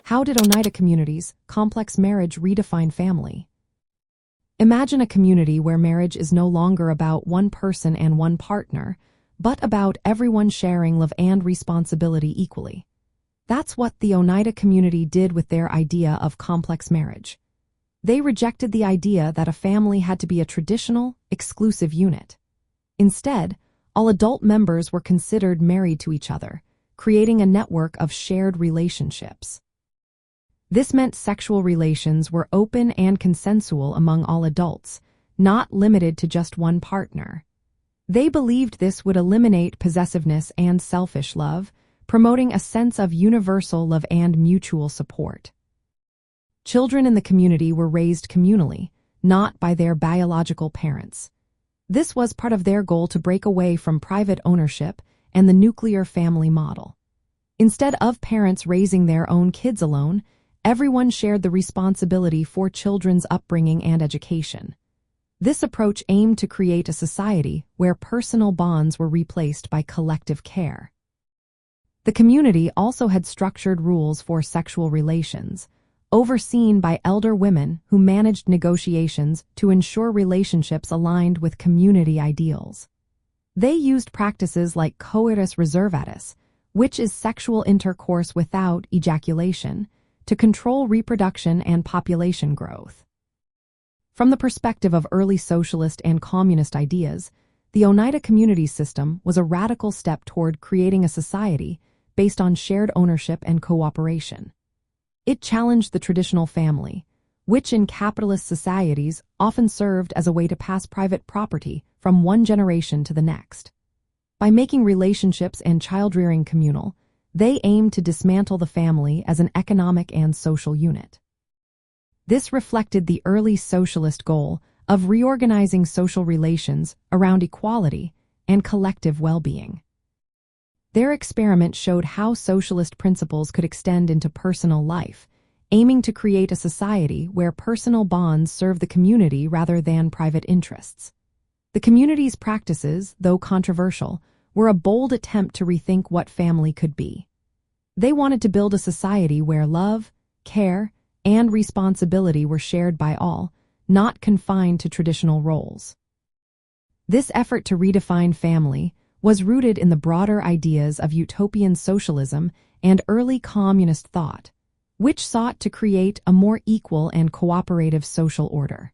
How did Oneida communities' complex marriage redefine family? Imagine a community where marriage is no longer about one person and one partner, but about everyone sharing love and responsibility equally. That's what the Oneida community did with their idea of complex marriage. They rejected the idea that a family had to be a traditional, exclusive unit. Instead, all adult members were considered married to each other, creating a network of shared relationships. This meant sexual relations were open and consensual among all adults, not limited to just one partner. They believed this would eliminate possessiveness and selfish love, promoting a sense of universal love and mutual support. Children in the community were raised communally, not by their biological parents. This was part of their goal to break away from private ownership and the nuclear family model. Instead of parents raising their own kids alone, everyone shared the responsibility for children's upbringing and education. This approach aimed to create a society where personal bonds were replaced by collective care. The community also had structured rules for sexual relations, overseen by elder women who managed negotiations to ensure relationships aligned with community ideals. They used practices like coitus reservatus, which is sexual intercourse without ejaculation, to control reproduction and population growth. From the perspective of early socialist and communist ideas, the Oneida community system was a radical step toward creating a society based on shared ownership and cooperation. It challenged the traditional family, which in capitalist societies often served as a way to pass private property from one generation to the next. By making relationships and child-rearing communal, they aimed to dismantle the family as an economic and social unit. This reflected the early socialist goal of reorganizing social relations around equality and collective well-being. Their experiment showed how socialist principles could extend into personal life, aiming to create a society where personal bonds serve the community rather than private interests. The community's practices, though controversial, were a bold attempt to rethink what family could be. They wanted to build a society where love, care, and responsibility were shared by all, not confined to traditional roles. This effort to redefine family was rooted in the broader ideas of utopian socialism and early communist thought, which sought to create a more equal and cooperative social order.